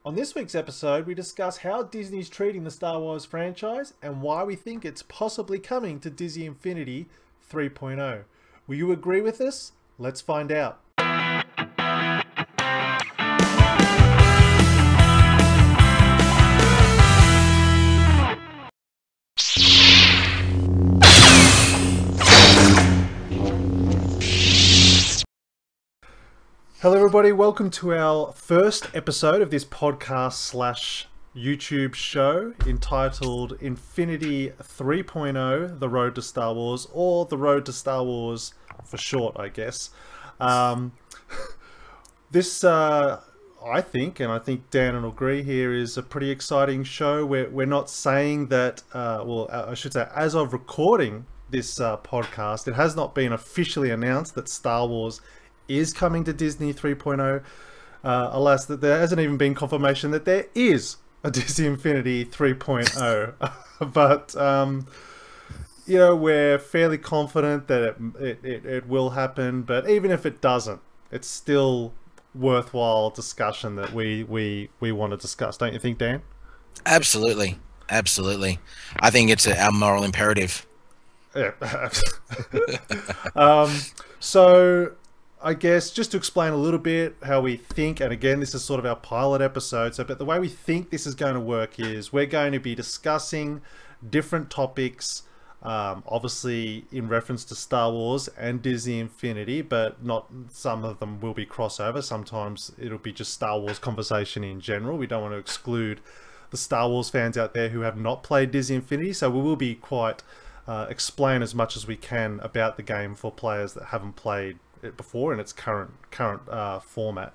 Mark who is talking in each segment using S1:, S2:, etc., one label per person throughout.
S1: On this week's episode, we discuss how Disney's treating the Star Wars franchise and why we think it's possibly coming to Disney Infinity 3.0. Will you agree with us? Let's find out. Hello everybody, welcome to our first episode of this podcast slash YouTube show entitled Infinity 3.0, The Road to Star Wars, or The Road to Star Wars for short, I guess. This, I think, and I think Dan will agree here, is a pretty exciting show. We're not saying that, I should say, as of recording this podcast, it has not been officially announced that Star Wars is coming to Disney 3.0. Alas, that there hasn't even been confirmation that there is a Disney Infinity 3.0. But, you know, we're fairly confident that it will happen. But even if it doesn't, it's still worthwhile discussion that we want to discuss. Don't you think, Dan?
S2: Absolutely. Absolutely. I think it's our moral imperative.
S1: Yeah. So I guess just to explain a little bit how we think, and again, this is sort of our pilot episode, but the way we think this is going to work is we're going to be discussing different topics, obviously in reference to Star Wars and Disney Infinity, but not some of them will be crossover. Sometimes it'll be just Star Wars conversation in general. We don't want to exclude the Star Wars fans out there who have not played Disney Infinity, so we will be quite explain as much as we can about the game for players that haven't played it before in its current format.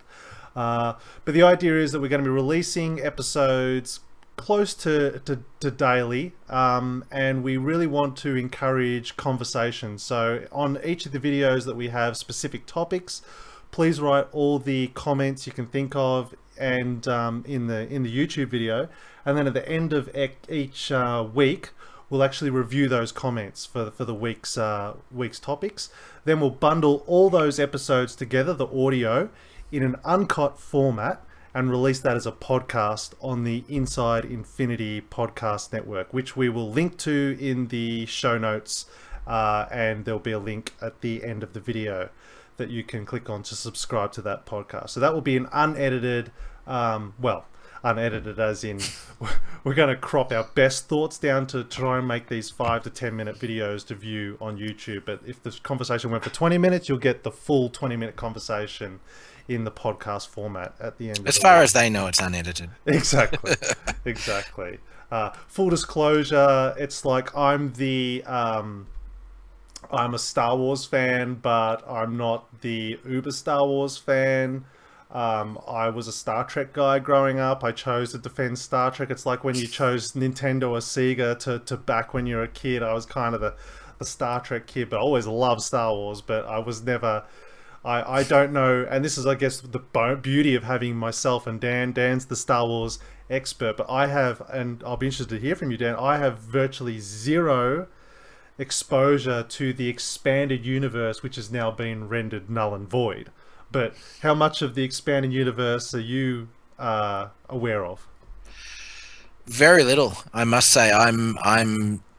S1: But the idea is that we're going to be releasing episodes close to daily, and we really want to encourage conversation. So on each of the videos that we have specific topics, please write all the comments you can think of, and in the YouTube video, and then at the end of each week we'll actually review those comments for the week's topics. Then we'll bundle all those episodes together, the audio, in an uncut format, and release that as a podcast on the Inside Infinity Podcast Network, which we will link to in the show notes, and there'll be a link at the end of the video that you can click on to subscribe to that podcast. So that will be an unedited, unedited as in we're going to crop our best thoughts down to try and make these 5 to 10 minute videos to view on YouTube. But if the conversation went for 20 minutes, you'll get the full 20-minute conversation in the podcast format at the end.
S2: As far as they know, it's unedited.
S1: Exactly. Exactly. Full disclosure, it's like I'm a Star Wars fan, but I'm not the uber Star Wars fan. I was a Star Trek guy growing up. I chose to defend Star Trek. It's like when you chose Nintendo or Sega to back when you were a kid. I was kind of the Star Trek kid, but I always loved Star Wars, but I was never... I don't know, and this is, I guess, the beauty of having myself and Dan. Dan's the Star Wars expert, but I have, and I'll be interested to hear from you, Dan, I have virtually zero exposure to the expanded universe, which has now been rendered null and void. But how much of the expanded universe are you aware of?
S2: Very little, I must say. I'm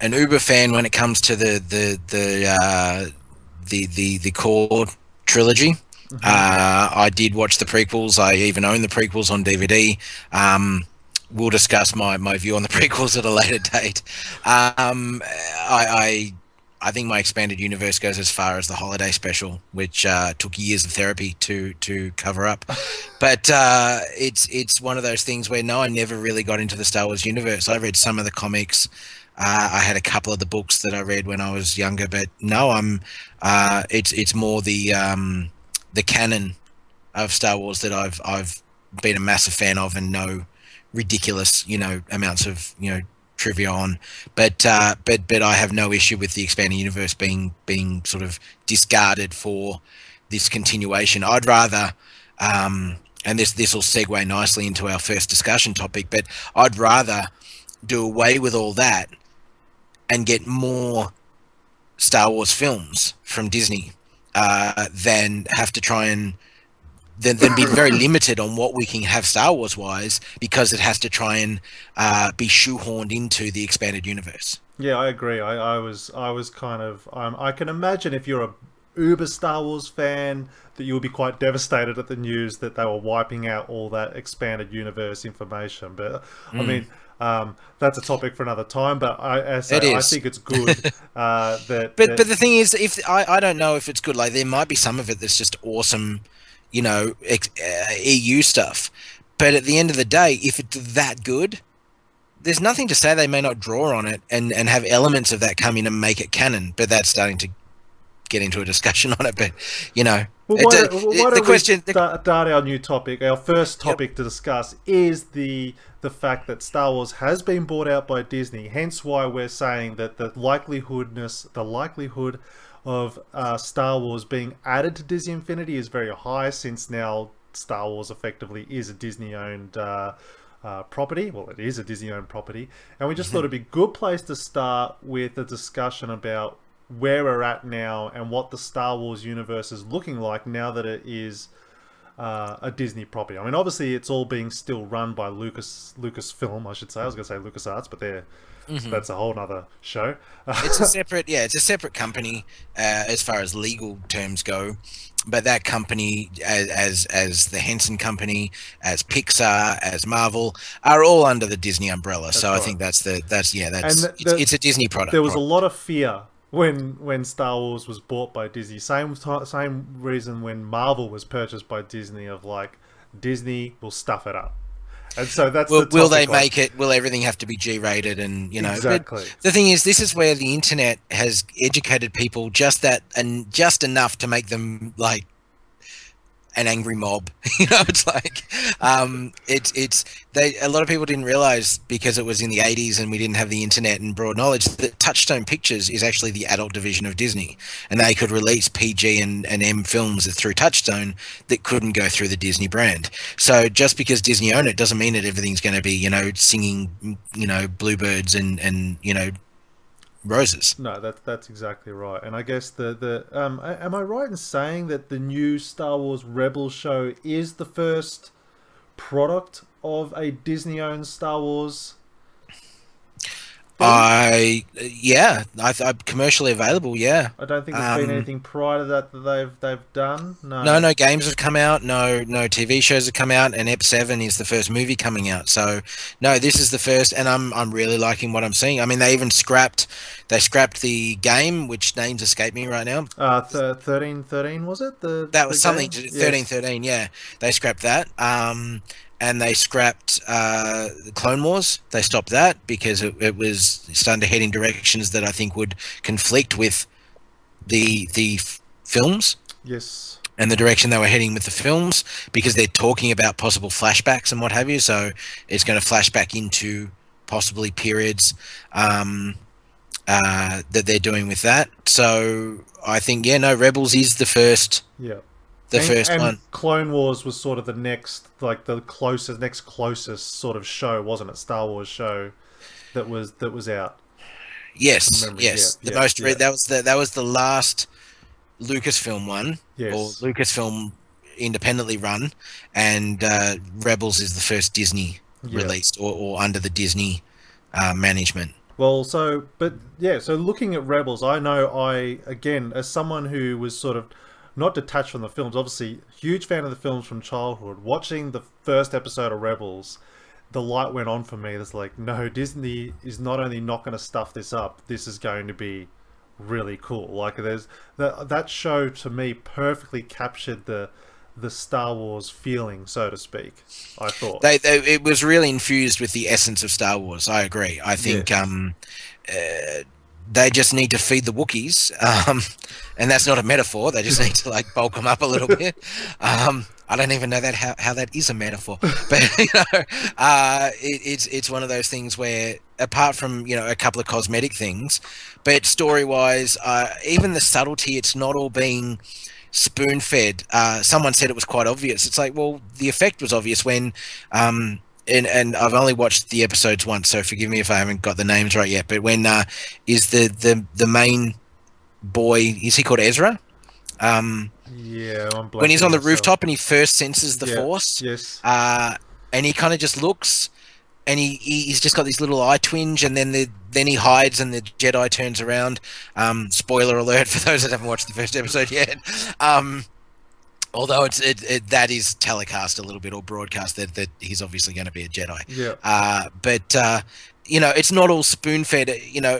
S2: an uber fan when it comes to the core trilogy. Mm-hmm. I did watch the prequels. I even own the prequels on DVD. We'll discuss my view on the prequels at a later date. I think my expanded universe goes as far as the holiday special, which took years of therapy to cover up. But it's one of those things where no, I never really got into the Star Wars universe. I read some of the comics. I had a couple of the books that I read when I was younger, but no, it's more the canon of Star Wars that I've been a massive fan of and know ridiculous, amounts of, trivia on, but I have no issue with the expanding universe being sort of discarded for this continuation. I'd rather, and this will segue nicely into our first discussion topic, but I'd rather do away with all that and get more Star Wars films from Disney than have to try and then be very limited on what we can have Star Wars wise, because it has to try and be shoehorned into the expanded universe.
S1: Yeah, I agree. I was kind of I can imagine if you're a uber Star Wars fan that you would be quite devastated at the news that they were wiping out all that expanded universe information. But I mean, that's a topic for another time. But I think it's good
S2: But the thing is, if I don't know if it's good. Like, there might be some of it that's just awesome, you know, EU stuff. But at the end of the day, if it's that good, there's nothing to say they may not draw on it and have elements of that come in and make it canon. But that's starting to get into a discussion on it. But, you know,
S1: well, why don't we start our new topic? Our first topic to discuss is the fact that Star Wars has been bought out by Disney. Hence why we're saying that the likelihood of Star Wars being added to Disney Infinity is very high, since now Star Wars effectively is a Disney-owned property. Well, it is a Disney-owned property, and we just thought it'd be a good place to start with a discussion about where we're at now and what the Star Wars universe is looking like now that it is a Disney property. I mean, obviously, it's all being still run by Lucasfilm, I should say. I was going to say LucasArts, but that's a whole nother show.
S2: It's a separate company as far as legal terms go. But that company, as the Henson Company, as Pixar, as Marvel, are all under the Disney umbrella. That's so right. I think it's a Disney product.
S1: There was a lot of fear when Star Wars was bought by Disney. Same reason when Marvel was purchased by Disney, of like, Disney will stuff it up. And so that's
S2: will they make it? Will everything have to be G-rated? And, you know,
S1: exactly.
S2: But the thing is, this is where the internet has educated people just enough to make them like an angry mob. You know, it's like a lot of people didn't realize, because it was in the 80s and we didn't have the internet and broad knowledge, that Touchstone Pictures is actually the adult division of Disney, and they could release PG and M films through Touchstone that couldn't go through the Disney brand. So just because Disney own it doesn't mean that everything's going to be, you know, singing, you know, bluebirds and you know, roses.
S1: No, that's exactly right. And I guess am I right in saying that the new Star Wars Rebels show is the first product of a Disney-owned Star Wars
S2: film? I'm commercially available. Yeah,
S1: I don't think there's been anything prior to that they've done.
S2: No games have come out. No TV shows have come out, and Ep 7 is the first movie coming out. So no, this is the first, and I'm really liking what I'm seeing. I mean, they even scrapped the game, which names escape me right now.
S1: 1313 was it?
S2: That was something. 1313. Yeah, they scrapped that. And they scrapped the Clone Wars. They stopped that because it was starting to head in directions that I think would conflict with the films.
S1: Yes.
S2: And the direction they were heading with the films, because they're talking about possible flashbacks and what have you. So it's going to flash back into possibly periods that they're doing with that. So I think, Rebels is the first.
S1: Yeah.
S2: First
S1: and
S2: one.
S1: Clone Wars was sort of the next closest sort of show, wasn't it? Star Wars show that was out.
S2: Yes. That was the last Lucasfilm one,
S1: yes.
S2: Or Lucasfilm independently run, and Rebels is the first Disney released or under the Disney management.
S1: Well, so looking at Rebels, I know again, as someone who was sort of not detached from the films, obviously huge fan of the films from childhood, watching the first episode of Rebels, the light went on for me. It's like, no, Disney is not only not going to stuff this up, this is going to be really cool. Like, there's that show to me perfectly captured the Star Wars feeling, so to speak. I thought
S2: it was really infused with the essence of Star Wars. I agree. I think they just need to feed the Wookiees, and that's not a metaphor. They just need to like bulk them up a little bit. I don't even know how that is a metaphor, but it's one of those things where, apart from a couple of cosmetic things, but story wise, even the subtlety, it's not all being spoon fed. Someone said it was quite obvious. It's like, well, the effect was obvious when and I've only watched the episodes once, so forgive me if I haven't got the names right yet, but when is the main boy, is he called Ezra?
S1: Yeah, I'm
S2: When he's
S1: blanking
S2: on the
S1: myself.
S2: rooftop and he first senses the
S1: Yeah.
S2: Force,
S1: Yes.
S2: and he kind of just looks, and he's just got this little eye twinge, and then he hides, and the Jedi turns around. Spoiler alert for those that haven't watched the first episode yet. Although that is telecast a little bit, or broadcast, that he's obviously going to be a Jedi.
S1: Yeah.
S2: But it's not all spoon fed.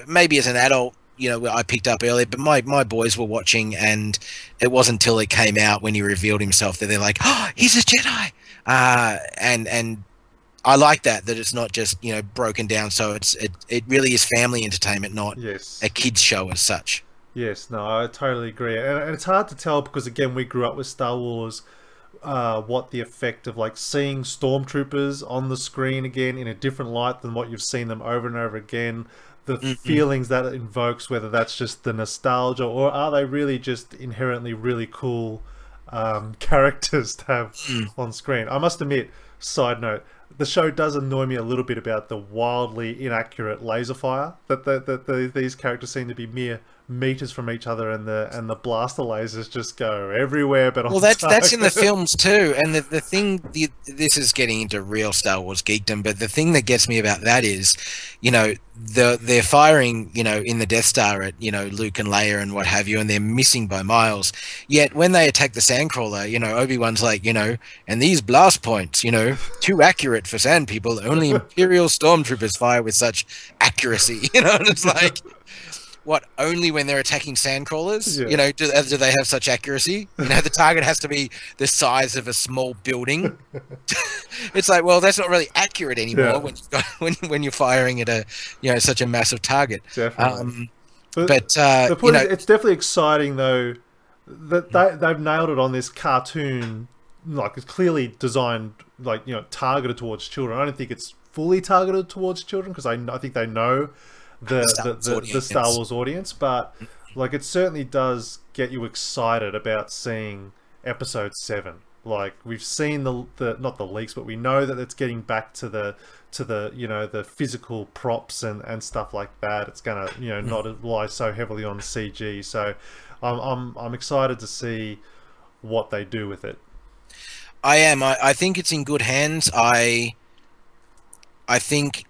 S2: Maybe as an adult, I picked up earlier, but my boys were watching, and it wasn't until it came out when he revealed himself that they're like, oh, he's a Jedi. And I like that it's not just broken down. So it really is family entertainment, not
S1: Yes.
S2: a kids show as such.
S1: Yes, no, I totally agree. And it's hard to tell because, again, we grew up with Star Wars, what the effect of like seeing stormtroopers on the screen again in a different light than what you've seen them over and over again, the feelings that it invokes, whether that's just the nostalgia or are they really just inherently really cool characters to have on screen. I must admit, side note, the show does annoy me a little bit about the wildly inaccurate laser fire that these characters seem to be mere meters from each other, and the blaster lasers just go everywhere. But
S2: well, that's in the films too. And the thing, this is getting into real Star Wars geekdom, but the thing that gets me about that is, they're firing, in the Death Star at Luke and Leia and what have you, and they're missing by miles. Yet when they attack the Sandcrawler, Obi-Wan's like, and these blast points, too accurate for sand people. Only Imperial stormtroopers fire with such accuracy. And it's like, what, only when they're attacking sandcrawlers?
S1: Yeah.
S2: Do they have such accuracy? The target has to be the size of a small building. It's like, well, that's not really accurate anymore when you're firing at such a massive target.
S1: Definitely.
S2: But
S1: the point is, it's definitely exciting though that they've nailed it on this cartoon. Like, it's clearly designed, like, targeted towards children. I don't think it's fully targeted towards children because I think they know the Star Wars audience, but like, it certainly does get you excited about seeing episode 7. Like, we've seen the not the leaks, but we know that it's getting back to the the physical props and stuff like that. It's gonna not rely so heavily on CG. So I'm excited to see what they do with it.
S2: I am. I think it's in good hands. I think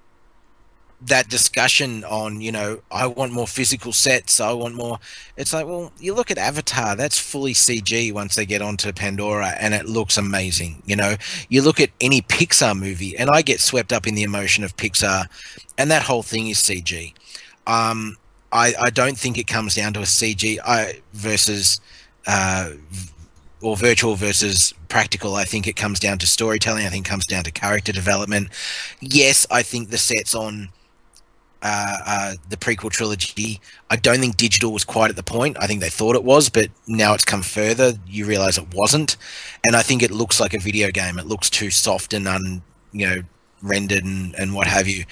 S2: that discussion on, I want more physical sets, I want more, it's like, well, you look at Avatar, that's fully CG once they get onto Pandora, and it looks amazing. You look at any Pixar movie, and I get swept up in the emotion of Pixar, and that whole thing is CG. I don't think it comes down to a CG versus or virtual versus practical. I think it comes down to storytelling. I think it comes down to character development. Yes, I think the sets on the prequel trilogy, I don't think digital was quite at the point. I think they thought it was, but now it's come further, you realize it wasn't. And I think it looks like a video game. It looks too soft and rendered and what have you.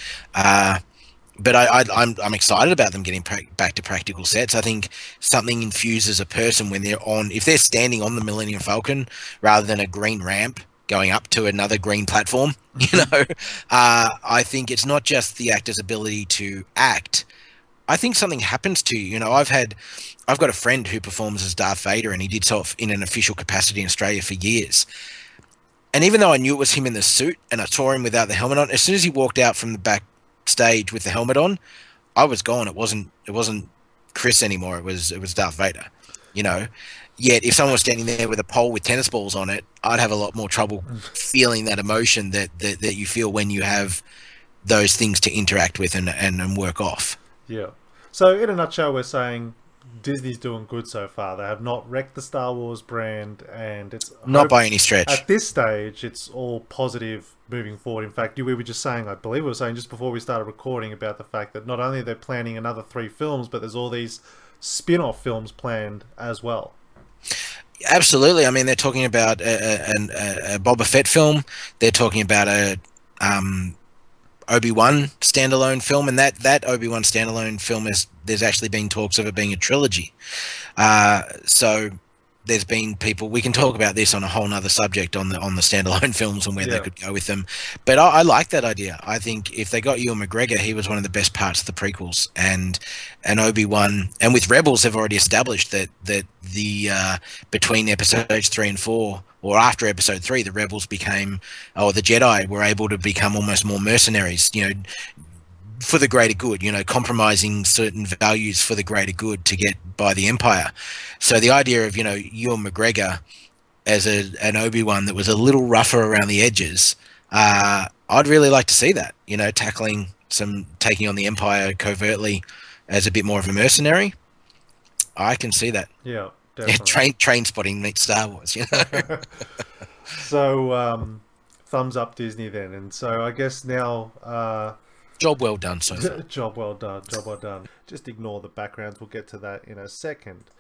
S2: But I'm excited about them getting back to practical sets. I think something infuses a person when they're if they're standing on the Millennium Falcon rather than a green ramp going up to another green platform. I think it's not just the actor's ability to act. I think something happens to you. I've got a friend who performs as Darth Vader, and he did so in an official capacity in Australia for years. And even though I knew it was him in the suit, and I saw him without the helmet on, as soon as he walked out from the backstage with the helmet on, I was gone. It wasn't Chris anymore. It was Darth Vader. Yet if someone was standing there with a pole with tennis balls on it, I'd have a lot more trouble feeling that emotion that you feel when you have those things to interact with and work off.
S1: Yeah. So in a nutshell, we're saying Disney's doing good so far. They have not wrecked the Star Wars brand, and it's
S2: not by any stretch.
S1: At this stage, it's all positive moving forward. In fact, we were just saying, I believe we were saying just before we started recording about the fact that not only are they planning another 3 films, but there's all these spin-off films planned as well.
S2: Absolutely. I mean, they're talking about a Boba Fett film. They're talking about a Obi-Wan standalone film, and that Obi-Wan standalone film there's actually been talks of it being a trilogy. So there's been people, we can talk about this on a whole nother subject on the standalone films and where they could go with them, but I like that idea. I think if they got Ewan McGregor, he was one of the best parts of the prequels, and Obi-Wan, and with Rebels they've already established that the between episodes 3 and 4, or after episode 3, the Rebels became, or the Jedi were able to become almost more mercenaries, for the greater good, compromising certain values for the greater good to get by the Empire. So the idea of, Ewan McGregor as an Obi-Wan that was a little rougher around the edges, I'd really like to see that, taking on the Empire covertly as a bit more of a mercenary. I can see that.
S1: Yeah, definitely.
S2: Yeah, train spotting meets Star Wars,
S1: So, thumbs up Disney then. And so I guess now...
S2: job well done, so far.
S1: Job well done. Job well done. Just ignore the backgrounds. We'll get to that in a second.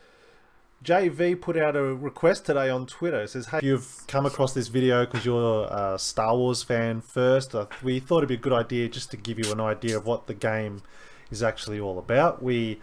S1: JV put out a request today on Twitter. It says, hey, you've come across this video because you're a Star Wars fan first. We thought it'd be a good idea just to give you an idea of what the game is actually all about. We